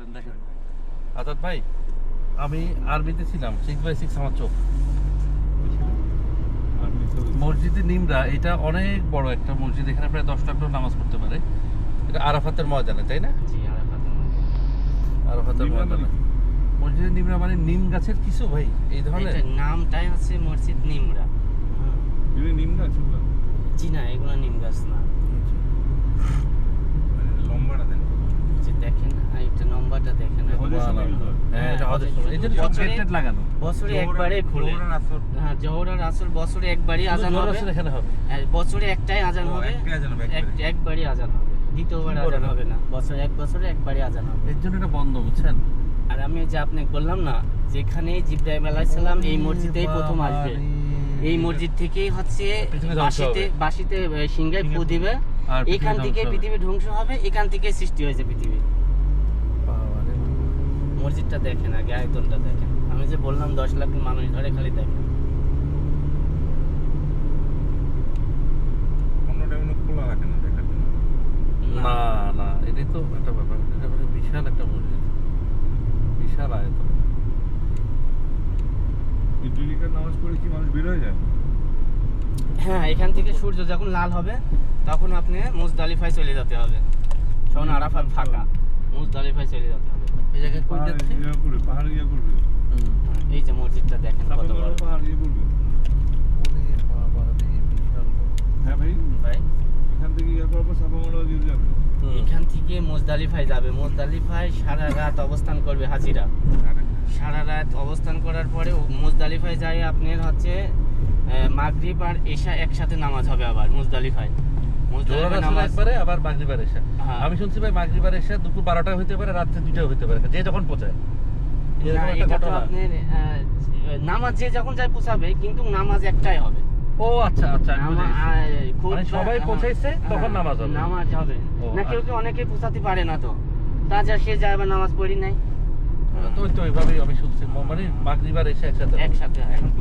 করেন দেখেন আজাদ ভাই, আমি আরবিতে ছিলাম 6/6 আমার চোখ। মসজিদে নিমরা এটা অনেক বড় একটা মসজিদ, এখানে প্রায় 10 লাখ লোক নামাজ পড়তে পারে। এটা আরাফাতের ময়দানে, তাই না? জি, আরাফাতের ময়দানে মসজিদে নিমরা মানে নিম গাছের কিছু ভাই এই ধরনের এটার নামটাই হচ্ছে মসজিদ নিমরা। নিম গাছ জি না, এগুলো নিম গাছ না। লম্বাটা দেন যে দেখেন এইটা নম্বরটা দেখেন, হ্যাঁ এটা হজের সময় এই যে সব গেট লাগানো বছরে একবারে খুলে। হ্যাঁ, জোহর আর আসর বছরে একবারই আজান জোহর হবে। আসর এখানে হবে। হ্যাঁ, বছরে একটাই আজান হবে, একবারই আজান হবে, দ্বিতীয়বার আজান হবে না। এক বছরে একবারই আজান হবে। এর জন্য এটা বন্ধ, বুঝছেন? আর আমি যে আপনাকে বললাম না, যেখানে জিবরাইল আলাইহিস সালাম এই মসজিদেই প্রথম আসবে, এই মসজিদ থেকেই হচ্ছে বাসিতে সিংহায় ফু দিবে, এখান থেকে পৃথিবী ধ্বংস হবে, এখান থেকে সৃষ্টি হয়েছে পৃথিবী। মসজিদটা দেখেন, আগে আয়তনটা দেখেন। আমি যে বললাম 10 লাখ মানুষ ধরে, খালি দেখেন। খোলা রাখে না দেখার জন্য। না না, এটাই তো একটা ব্যাপার। এটা মানে বিশাল একটা মসজিদ, বিশাল আয়তন। ইদ্রিকার নামাজ পড়ে কি মানুষ বের হয়ে যায়? হ্যাঁ, এখান থেকে সূর্য যখন লাল হবে তখন আপনি মুজদালিফায় চলে যেতে হবে। তখন আরাফাত ফাঁকা, মুজদালিফায় চলে যেতে হবে। এই জায়গায় কই যাচ্ছে? পাহাড় ইয়া করবে। এই যে মসজিদটা দেখেন কত বড়। পাহাড় ইয়া করবে। ওরে বাবা রে, বিশাল বড়। হ্যাঁ ভাই, ভাই এখান থেকে ইয়া করার পর সাফা মারোয়া দিয়ে যাবে। এখান থেকে মুজদালিফায় যাবে। মুজদালিফায় সারা রাত অবস্থান করবে হাজিরা। সারা রাত অবস্থান করার পরে মুজদালিফায় যায় আপনার হচ্ছে মাগরিব আর এশা একসাথে নামাজ হবে আবার মুজদালিফায়। জোহর আসর একবারে, আবার মাগরিব আর এশা। আমি শুনছি ভাই মাগরিব আর এশা দুপুর 12টায় হইতে পারে, রাত্রে 2টায় হইতে পারে, যে যখন পৌঁছায়। এটা তো আপনার নামাজ যে যখন যায় পৌঁছাবে, কিন্তু নামাজ একটাই হবে। ও আচ্ছা আচ্ছা, মানে সবাই পৌঁছাইছে তখন নামাজ হবে। নামাজ হবে না, কেউ অনেকে পৌঁছাতে পারে না, তো তাজা সে যায় আবার নামাজ পড়ি নাই। তো ওইভাবেই আমি শুনছি, মানে মাগরিব আর এশা একসাথে হয়। এখন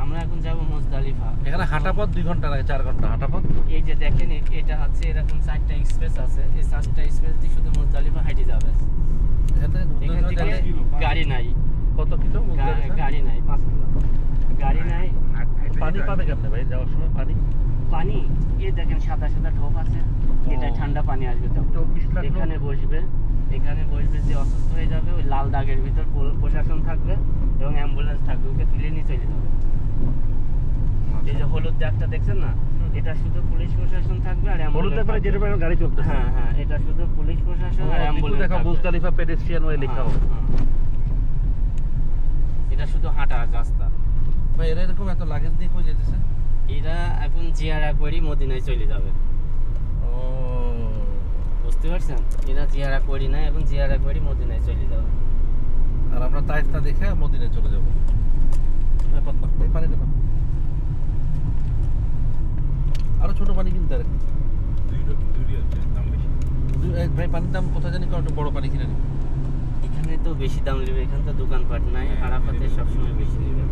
আমরা এখন যাব মুজদালিফা। এখানে হাঁটা পথ 2 ঘন্টা লাগে, 4 ঘন্টা হাঁটা পথ। এই যে দেখেন, এটা হচ্ছে এরকম 4টা স্পেস আছে, এই 4টা স্পেস দিয়ে শুধু মুজদালিফা হাঁটে যাবে। এখান থেকে গাড়ি নাই। কত কিলো? গাড়ি নাই, 5 কিলো গাড়ি নাই। পানি পাবে কেমনে ভাই যাওয়ার সময়? পানি এই দেখেন সাদা সাদা ঢোক আছে, এটা ঠান্ডা পানি আসবে। তো এখানে বসবে, যে অসুস্থ হয়ে যাবে, ওই লাল দাগের ভিতর প্রশাসন থাকবে এবং অ্যাম্বুলেন্স থাকবে, ওকে তুলে নিয়ে চলে যাবে। এই যে হলুদ দাগটা দেখছেন না, এটা শুধু পুলিশ প্রশাসন থাকবে আর অ্যাম্বুলেন্স। গাড়ি চলতেছে। হ্যাঁ হ্যাঁ, এটা শুধু পুলিশ প্রশাসন আর অ্যাম্বুলেন্স থাকবে। মুজদালিফা পেডেস্ট্রিয়ান ওয়ে লেখা হবে। এটা শুধু হাঁটার রাস্তা। ভাই এরা এরকম এত লাগেজ দিয়ে কই যেতেছে? এরা এখন জিয়ারা করি মদিনায় চলে যাবে। ও বুঝতে পারছেন? এরা জিয়ারা করি না, এখন জিয়ারা করি মদিনায় চলে যাবে। আর আমরা তাইফটা দেখে মদিনায় চলে যাব। পানি দেব, আরো ছোট পানি কিনতে আর ভাই পানির দাম কোথায় জানি, কারণ বড় পানি কিনে নিই। এখানে তো বেশি দাম নেবে, এখানে তো দোকানপাট নাই। আরাফাতে সবসময় বেশি নেবে।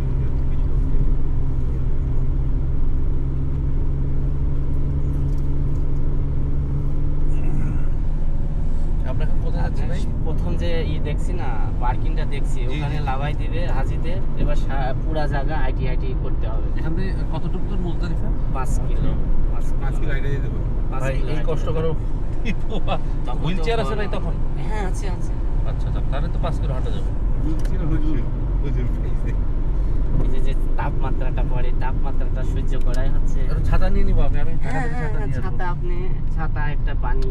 আমরা এখন কোথায় যাচ্ছি ভাই? প্রথম যে দেখছি না, পার্কিংটা দেখছি, ওখানে লাভাই দিবে হাজিদের। এবার পুরা জায়গা হাইটি করতে হবে। এখান থেকে কতটুকু দূর মুজদালিফা? 5 কিলো। 5 কিলো আইডা যেতে পারো ভাই এই কষ্ট করো। হুইল চেয়ার আছে ভাই তখন? হ্যাঁ আছে। আচ্ছা আচ্ছা, তাহলে তো 5 কিলো হাঁটা যাবে। এই যে তাপমাত্রাটা পড়ে, তাপমাত্রাটা সহ্য করাই হচ্ছে। ছাতা নিয়ে নিবো আমি। ছাতা, আপনি ছাতা, একটা পানি,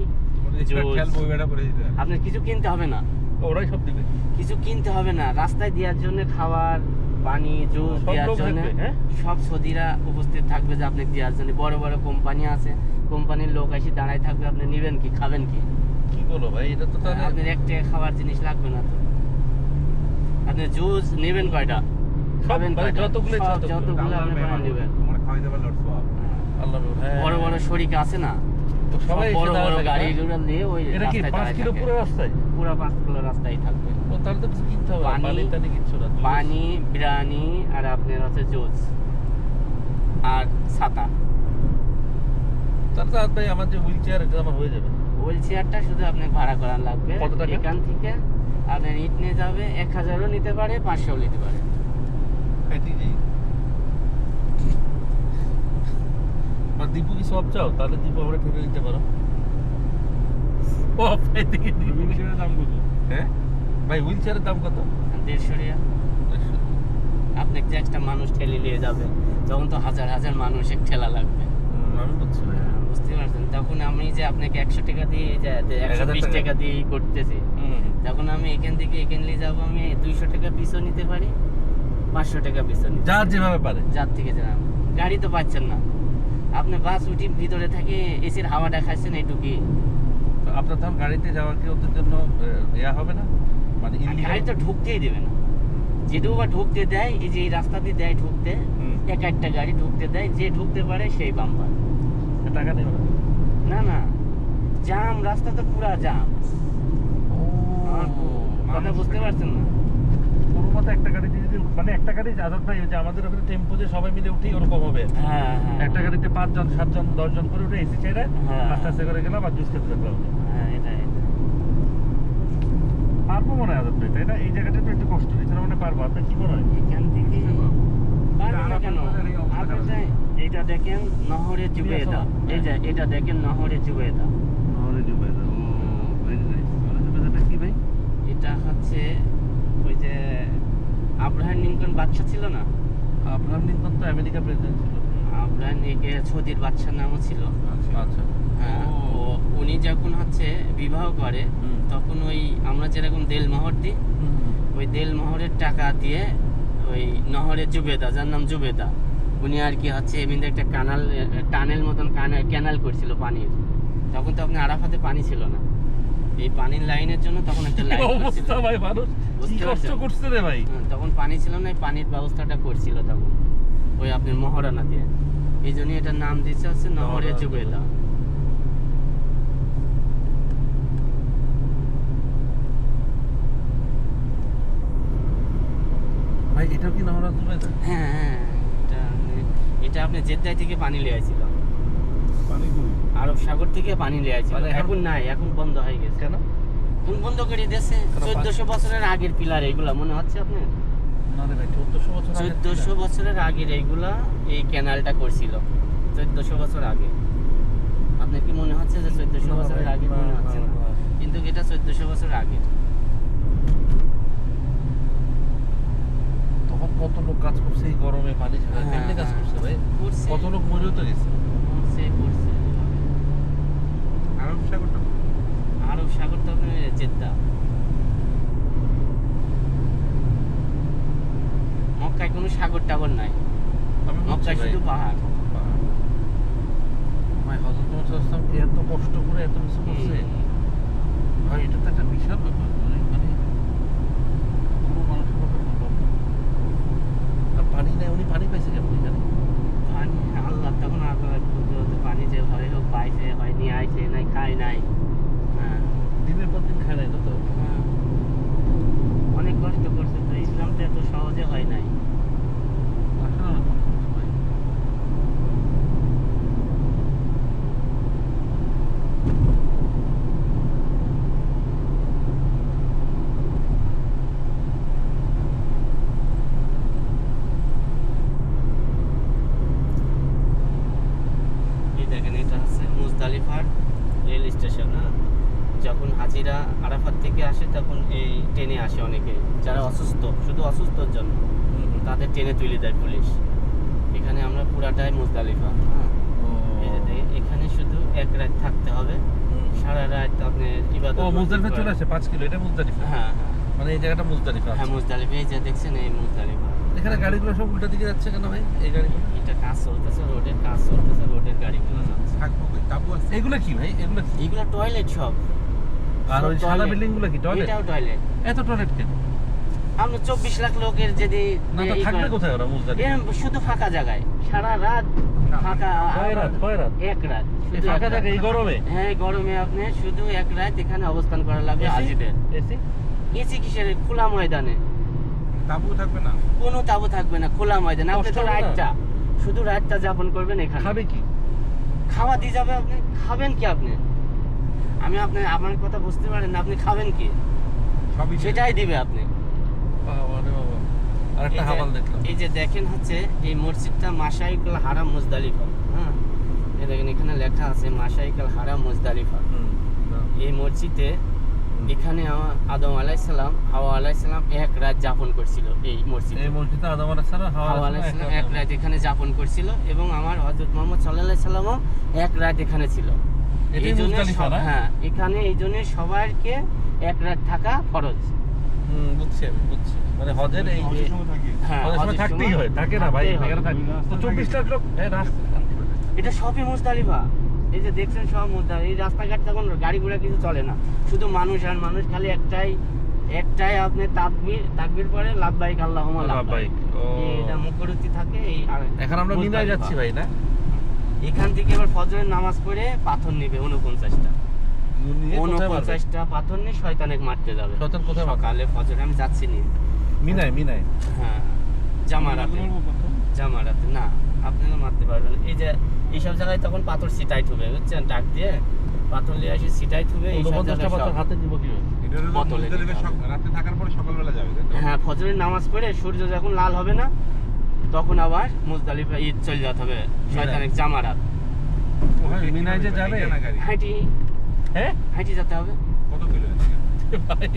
আপনার কিছু কিনতে হবে না। ওরাই সব দিবে, কিছু কিনতে হবে না। রাস্তায় দেওয়ার জন্য খাবার, পানি, জুস দেওয়ার জন্য সব সৌদিরা উপস্থিত থাকবে, যে আপনি দেওয়ার জন্য। বড় বড় কোম্পানি আছে, কোম্পানির লোক এসে দাঁড়ায় থাকবে। আপনি নেবেন কি, খাবেন কি? কি বলো ভাই, এটা তো তাহলে আপনার একটা খাবার জিনিস লাগবে না তো। আপনি জুস নেবেন কয়টা, খাবেন কয়টা, যতগুলো আপনি নেবেন। বড় বড় শরীক আছে না, সবাই বড় বড় গাড়িগুলো নিয়ে ওই রাস্তায় 5 কিলো পুরো রাস্তায়, পুরো 5 কিলো রাস্তায় থাকবে। তাহলে তো কিছু কিনতে হবে, পানি কিছু না, পানি, বিরিয়ানি আর আপনার হচ্ছে জুস আর ছাতা। তাহলে ভাই আমার যে হুইল চেয়ার, এটা আমার হয়ে যাবে। হুইল চেয়ারটা শুধু আপনাকে ভাড়া করার লাগবে। কত টাকা? এখান থেকে আপনার ইট নিয়ে যাবে 1000ও নিতে পারে, 500ও নিতে পারে। আর দীপু কি সব চাও? তাহলে দীপু আমরা ঠেলে নিতে পারো। ও ভাই দেখে দীপু হুইল চেয়ারের দাম কত? হ্যাঁ ভাই হুইল চেয়ারের দাম কত? 150 রিয়াল। আপনি যে একটা মানুষ ঠেলে নিয়ে যাবে, তখন তো হাজার হাজার মানুষ এক ঠেলা লাগবে। আমি বুঝছি ভাই। বুঝতে পারছেন? তখন আমি যে আপনাকে 100 টাকা দিয়ে 120 টাকা। টাকা দিয়ে করতেছি, তখন আমি এখান থেকে এখান নিয়ে যাবো, আমি 200 টাকা পিছও নিতে পারি, 500 টাকা পিছও নিতে যার যেভাবে পারে। যার থেকে যান। গাড়ি তো পাচ্ছেন না, আপনি বাস উঠি ভিতরে থাকে এসির হাওয়াটা খাচ্ছেন এইটুকি। তো আপনার তখন গাড়িতে যাওয়ার কি ওদের জন্য ইয়া হবে না? মানে গাড়ি তো ঢুকতেই দেবে না, যেটুকু বা ঢুকতে দেয়, এই যে এই রাস্তা দিয়ে দেয় ঢুকতে, এক একটা গাড়ি ঢুকতে দেয়, যে ঢুকতে পারে সেই বাম্পার। টাকা নেবে না। না না, জাম, রাস্তা তো পুরা জাম। কথা বুঝতে পারছেন না? কোনো মতো একটা গাড়িতে যদি মানে একটা গাড়ি আজাদ ভাই ওই যে আমাদের ওখানে টেম্পো যে সবাই মিলে উঠি ওরকম হবে। হ্যাঁ হ্যাঁ, একটা গাড়িতে 5 জন 7 জন 10 জন করে উঠে এসি ছেড়ে হ্যাঁ। আস্তে আস্তে করে গেলাম আর জুস খেতে থাকলাম। হ্যাঁ, এটা পারবো মনে হয় আজাদ ভাই, তাই না? এই জায়গাটা তো একটু কষ্ট, এছাড়া মানে পারবো। আপনার কি মনে হয়? এখান থেকে পারবেন না কেন? আপনি যে এটা দেখেন নহরে জুবেদা, এই যে এটা দেখেন নহরে জুবেদা, নহরে জুবেদা। ও ভেরি নাইস। নহরে জুবেদাটা কি ভাই? এটা হচ্ছে ওই যে আব্রাহাম লিঙ্কন বাদশা ছিল না, আব্রাহাম লিঙ্কন তো আমেরিকা প্রেসিডেন্ট ছিল। আব্রাহাম লিঙ্কন সৌদির বাদশার নামও ছিল। আচ্ছা। হ্যাঁ, ও উনি যখন হচ্ছে বিবাহ করে, তখন ওই আমরা যেরকম দেলমোহর দিই, ওই দেলমোহরের টাকা দিয়ে ওই নহরে জুবেদা, যার নাম জুবেদা, উনি আর কি হচ্ছে এমনি একটা টানেল মতন ক্যানাল করছিল পানির। তখন তো আপনি আরাফাতে পানি ছিল না, এই পানির লাইনের জন্য তখন একটা লাইন করছিল। অবস্থা ভাই, মানুষ কি কষ্ট করছে রে ভাই। তখন পানি ছিল না, এই পানির ব্যবস্থাটা করছিল তখন ওই আপনার মহারানা দিয়ে, এই জন্য এটার নাম দিচ্ছে হচ্ছে নহরে জুবেদা। ভাই এটাও কি নহরে জুবেদা? হ্যাঁ হ্যাঁ, এটা আপনি জেদ্দাহ থেকে পানি লিয়ে আইছিল, পানি কই? আরব সাগর থেকে পানি লিয়ে আইছিল। মানে এখন নাই, এখন বন্ধ হয়ে গেছে। কেন? কোন বন্ধ করে দিয়েছে? 1400 বছরের আগের পিলার এগুলা মনে হচ্ছে আপনার? না রে ভাই, 1400 বছর আগে। 1400 বছরের আগের এইগুলা, এই ক্যানালটা করছিল 1400 বছর আগে। আপনার কি মনে হচ্ছে যে 1400 বছরের আগে? মনে হচ্ছে না, কিন্তু এটা 1400 বছর আগে। তখন কত লোক কাজ করছে এই গরমে পানি ছাড়া? হ্যাঁ, কেমনে কাজ করছে ভাই? করছে, কত লোক মরেও তো গেছে। করছে। আরব সাগরটা আরব সাগর তো আপনার জেদ্দা। মক্কায় কোনো সাগর টাগর নাই, আমি বুঝছি মক্কায় ভাই। শুধু পাহাড়। ভাই হযরত মুহাম্মদ সাল্লাল্লাহু আলাইহি ওয়াসাল্লাম এত কষ্ট করে এত কিছু করছে। ভাই এটা তো একটা বিশাল ব্যাপার। মানে পুরো মানুষের কথা সম্ভব না। আর পানি নেই, উনি পানি পাইছে কেমন এখানে? পানি আল্লাহ তখন আপনার পানি যে হয় হোক পাইছে, হয় নিয়ে আইছে, নাই খায় নাই। হ্যাঁ, দিনের পর দিন খায় নাই তো। হ্যাঁ। অনেক কষ্ট করছে তো, ইসলামটা এত সহজে হয় নাই। আসলে অনেক কষ্ট করছে ভাই। এই দেখেন, এটা হচ্ছে মুজদালিফার রেল স্টেশন। হ্যাঁ, যখন হাজিরা আরাফাত থেকে আসে তখন এই ট্রেনে আসে অনেকে, যারা অসুস্থ, শুধু অসুস্থর জন্য তাদের ট্রেনে তুলে দেয় পুলিশ। এখানে আমরা পুরাটাই মুজদালিফা। হ্যাঁ, এই যে এখানে শুধু এক রাত থাকতে হবে, সারা রাত আপনি ইবাদত। ও মুজদালিফা চলে আসে 5 কিলো, এটা মুজদালিফা। হ্যাঁ মানে এই জায়গাটা মুজদালিফা। হ্যাঁ, মুজদালিফা, এই যে দেখছেন এই মুজদালিফা। এখানে গাড়িগুলো সব উল্টা দিকে যাচ্ছে কেন ভাই? এই গাড়িগুলো এটা কাজ চলতেছে, রোডের কাজ চলতেছে, রোডের গাড়িগুলো যাচ্ছে। থাকবো কই? তাবু আছে? এগুলো কি ভাই? এগুলো কি? এগুলো টয়লেট সব। আর ওই সব সাদা toilet। বিল্ডিং গুলো কি টয়লেট? এটাও টয়লেট। এত টয়লেট কেন? আমরা 24 লাখ লোকের যদি না তো থাকবে কোথায় ওরা মুজদালিফা? এরম শুধু ফাঁকা জায়গায় সারা রাত ফাঁকা। কয় রাত? এক রাত এই শুধু ফাঁকা এক রাত। জায়গা এই গরমে? হ্যাঁ, এই গরমে আপনি শুধু এক রাত এখানে অবস্থান করা লাগবে হাজিদের। এসি? এসি কিসের? খোলা ময়দানে তাবু থাকবে না? কোনো তাবু থাকবে না, খোলা ময়দানে। আপনি কষ্ট তো হবে না? রাতটা শুধু রাতটা যাপন করবেন এখানে। খাবে কি? খাওয়া দিয়ে যাবে, আপনি খাবেন কি? আপনি আমি আপনি আমার কথা বুঝতে পারেন না, আপনি খাবেন কি সবই সেটাই দিবে আপনি। বাবা রে বাবা, আরেকটা এই যে- হাওয়াল দেখলাম। এই যে দেখেন হচ্ছে এই মসজিদটা মাশাইকুল হারাম মুজদালিফা। হ্যাঁ, এই দেখেন এখানে লেখা আছে মাশাইকুল হারাম মুজদালিফা। এই মসজিদে এখানে আদম আলাইহিস সালাম, হাওয়া আলাইহিস সালাম এক রাত যাপন করছিল এই মসজিদে। এই মসজিদে আদম আলাইহিস সালাম, হাওয়া আলাইহিস সালাম এক রাত এখানে যাপন করছিল এবং আমার হযরত মুহাম্মদ সাল্লাল্লাহু আলাইহি সাল্লামও এক রাত এখানে ছিল। এটাই এই জন্য মুজদালিফা না? হ্যাঁ, এখানে এই জন্য সবাইকে এক রাত থাকা ফরজ। বুঝছি আমি, বুঝছি। মানে হজের এই অনেক সময় থাকি। হ্যাঁ, হজের সময় হজের থাকতেই সময় হয়, থাকে না ভাই, থাকতেই হয়। এখানে থাকে তো 24 লাখ লোক এই রাস্তা। এটা সবই মুজদালিফা। এই যে দেখছেন সব মুজদালিফা। এই রাস্তাঘাট তখন গাড়ি ঘোড়া কিছু চলে না, শুধু মানুষ আর মানুষ। খালি একটাই আপনি তাকবীর পরে লাব্বাইক আল্লাহুম্মা লাব্বাইক, ও। এটা মুখরুতি থাকে। এই আর এখন আমরা মিনায় মুজদালিফা। যাচ্ছি ভাই না? এখান থেকে এবার ফজরের নামাজ পড়ে পাথর নিবে 49টা। নিয়ে কোথায় মারবে? 49টা পাথর নিয়ে শয়তানেক মারতে যাবে। শয়তান কোথায় মারবে? সকালে ফজরে আমি যাচ্ছি নি। মিনায় হ্যাঁ, জামারাতে। জামারাতে না, আপনারা মারতে পারবেন। এই যে এইসব জায়গায় তখন পাথর সিটাই থুবে, বুঝছেন, টাক দিয়ে পাথর নিয়ে আসি সিটাই থুবে। এইসব 49টা জায়গায় পাথর সব- হাতে নিব কিভাবে? এটা হলো বোতলে মুজদালিফে নিতে হবে। রাতে থাকার পরে সকালবেলা যাবে, তাই তো? হ্যাঁ, ফজরের নামাজ পড়ে সূর্য যখন লাল হবে না তখন আবার মুজদালিফা ঈদ চলে যেতে হবে। শয়তানেক জামারাত ওখানে মিনায় যে যাবে? এটা না গাড়ি। হাঁটি হ্যাঁ হাঁটি যেতে হবে। কত কিলো এদিকে? ভাই,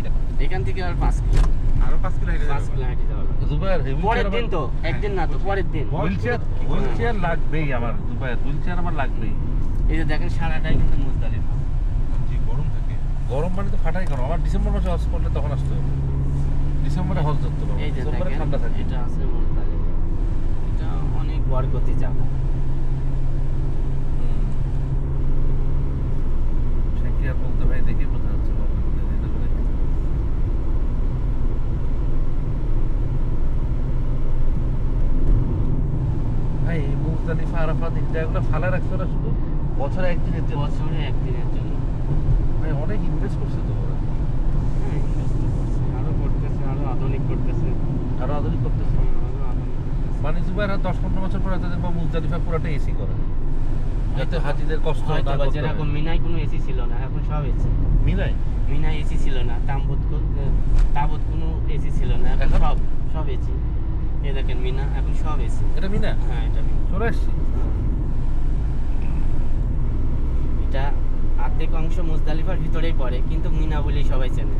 এখান থেকে আর 5 কিলো, আরো 5 কিলো হেঁটে 5 যাবে। কিলো হাঁটি যাওয়া লাগবে। জুবায়ের, এই পরের wheelchair দিন তো, একদিন না তো, পরের দিন। হুইলচেয়ার লাগবেই আমার, জুবায়ের হুইলচেয়ার আমার লাগবেই। এই যে দেখেন সারাটাই কিন্তু মুজদালিফা। জি, গরম থাকে। গরম মানে তো ফাটাই গরম। আমার ডিসেম্বর মাসে হজ করলে তখন আসতে হবে। ডিসেম্বরে হজ ধরতে পারবো, এই যে ডিসেম্বরে দেখেন ঠান্ডা থাকে। এটা আছে মুজদালিফা। এটা অনেক বরকতি জায়গা। সে কি আর বলতে ভাই, দেখি বোঝা যাচ্ছে বাবা, এটা বলে। ভাই এই মুজদালিফা, আরাফাত, এই জায়গাগুলো ফালা রাখছে ওরা শুধু বছরে একদিনের জন্য। বছরে একদিনের জন্য। ভাই অনেক ইনভেস্ট করছে তো ওরা, হ্যাঁ, invest তো করছে। আরো করতেছে, আরো আধুনিক করতেছে। আরো আধুনিক করতেছে। আরো আধুনিক করতেছে। মানে জুবাইর 10-15 বছর পরে দেখবো মুজদালিফা পুরাটা এসি করে, যাতে হাতিদের কষ্ট না হয়তো বা করতে যেরকম হয়। মিনায় কোনো এসি ছিল না, এখন সব এসি। মিনায় মিনায় এসি ছিল না, তাবুত কোনো এসি ছিল না, এখন এখন? সব এসি। এই দেখেন মিনা, এখন সব এসি। এটা মিনা হ্যাঁ, এটা মিনা। চলে আসছি। এটা অর্ধেক অংশ মুজদালিফার ভিতরেই পড়ে, কিন্তু মিনা বলেই সবাই চেনে।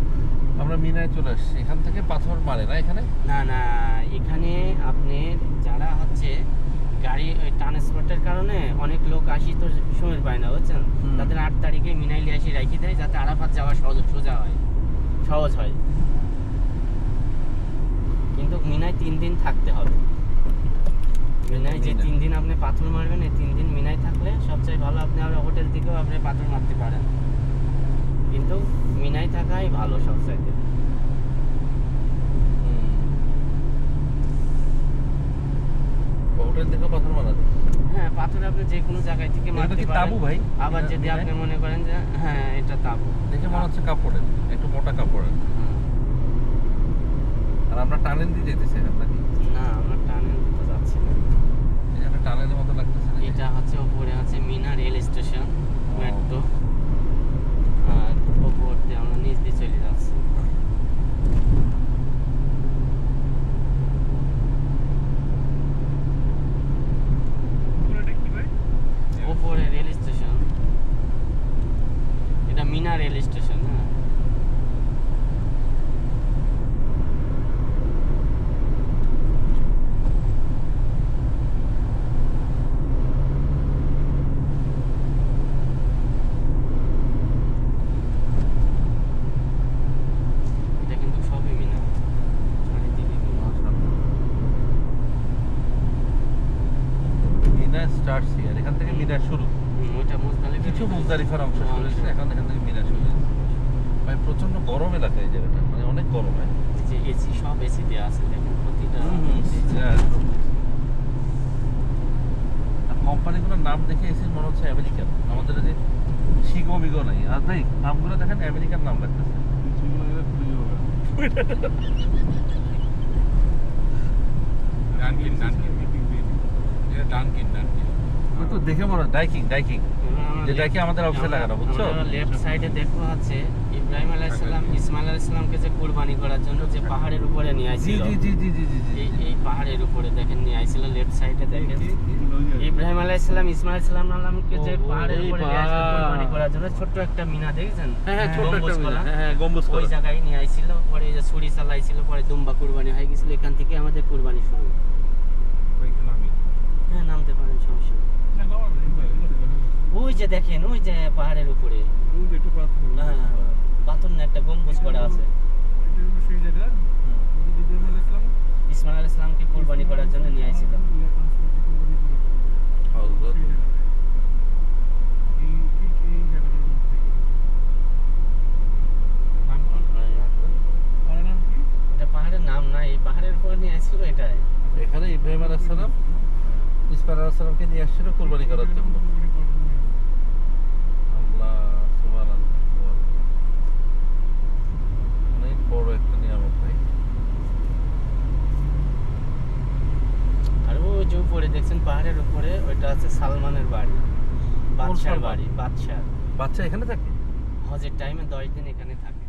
আমরা মিনায় চলে আসছি। এখান থেকে পাথর মারে না এখানে? না না, এখানে আপনি যারা হচ্ছে গাড়ি ওই ট্রান্সপোর্টের কারণে অনেক লোক আসি তো সময় পায় না, বুঝছেন, হুম। তাদের 8 তারিখে মিনাইলে আসি রাখি দেয়, যাতে আরাফাত যাওয়া সোজা হয়, সহজ হয়। কিন্তু মিনায় 3 দিন থাকতে হবে। মিনায় যে মিনা। 3 দিন আপনি পাথর মারবেন, এই 3 দিন মিনায় থাকলে সবচেয়ে ভালো। আপনি আর হোটেল থেকেও আপনি পাথর মারতে পারেন, কিন্তু মিনায় থাকাই ভালো সবচাইতে। হোটেল থেকে পাথর মারা যায়? হ্যাঁ, পাথর আপনি যে কোনো জায়গায় থেকে এটা মারতে কি পারেন। তাবু ভাই? আবার যদি মিনায়? আপনি মনে করেন যে হ্যাঁ এটা তাবু, দেখে মনে হচ্ছে কাপড়ের, একটু মোটা কাপড়ের। হ্যাঁ। আর আমরা টানেল দিয়ে যেতেছি এখন নাকি? না, আমরা টানেল তো যাচ্ছি না। এখানে টানেলের মতো লাগতেছে নাকি? এটা হচ্ছে উপরে আছে মিনা রেল স্টেশন, মেট্রো। আর উপর দিয়ে আমরা নিচ দিয়ে চলে যাচ্ছি। উপরে রেল স্টেশন, এটা মিনা রেল স্টেশন। হ্যাঁ, এটা কিন্তু সবই মিনা, চারিদিকে মিনা। মিনা স্টার্টস হিয়ার, এখান থেকে মিনা শুরু। ওইটা মুজদালিফা, কিছু মুজদালিফার অংশ শুরু হয়েছে, এখন এখান থেকে মিনা শুরু হয়েছে। ভাই প্রচন্ড গরম এলাকা এই জায়গাটা, মানে অনেক গরম। হয় এই যে এসি, সব এসি দেওয়া আছে, দেখেন প্রতিটা কোম্পানিগুলোর নাম দেখে এসে মনে হচ্ছে আমেরিকান। আমাদের যে শিগো বিগো নাই, আর ভাই নামগুলো দেখেন আমেরিকান নাম লাগতেছে। ডানকিন। এটা ডানকিন। তো দেখে মনে হয় ডাইকিং। আমরা যেটা কি আমাদের অফিসে লাগানো, বুঝছো? লেফট সাইডে দেখো আছে ইব্রাহিম আলাইহিস সালাম ইসমাইল আলাইহিস সালামকে যে কুরবানি করার জন্য যে পাহাড়ের উপরে নিয়ে জি আইছিল, জি জি জি জি জি জি। এই পাহাড়ের উপরে দেখেন নিয়ে আইছিল। লেফট সাইডে দেখেন ইব্রাহিম আলাইহিস সালাম ইসমাইল আলাইহিস সালামকে যে ও, পাহাড়ের এই উপরে নিয়ে আইছিল বাহ। কুরবানি করার জন্য, ছোট্ট একটা মিনা দেখেছেন? হ্যাঁ হ্যাঁ, ছোট একটা গম্বুজ মিনার। করা। হ্যাঁ হ্যাঁ, গম্বুজ ওই করা। জায়গায় নিয়ে আইছিল, পরে এই যে ছুরি চালাইছিল, পরে দুম্বা কুরবানি হয়ে গেছিল। এখান থেকে আমাদের কুরবানি শুরু। ওইখানে আমি হ্যাঁ, নামতে পারেন, সমস্যা নেই। ওই যে দেখেন, ওই যে পাহাড়ের উপরে হ্যাঁ, পাথর না একটা গম্বুজ করা আছে। ইসমাইল আলাইহিস সালামকে কুরবানি করার জন্য নিয়ে আইছিল। হযরত। এটা পাহাড়ের নাম না, এই পাহাড়ের উপরে নিয়ে আইছিল এটাই। এখানে ইব্রাহিম আলাইহিস সালাম ইসমাইল আলাইহিস সালামকে নিয়ে আসছিল কুরবানি করার জন্য। আল্লাহ, সুবহানাল্লাহ, সুবহানাল্লাহ। অনেক বড় একটা নিয়ামত ভাই। আর ওই যে উপরে দেখছেন পাহাড়ের উপরে, ওইটা আছে সালমানের বাড়ি, বাদশার সালমান? বাড়ি, বাদশার। বাচ্চা এখানে থাকে? হজের টাইমে 10 দিন এখানে থাকে।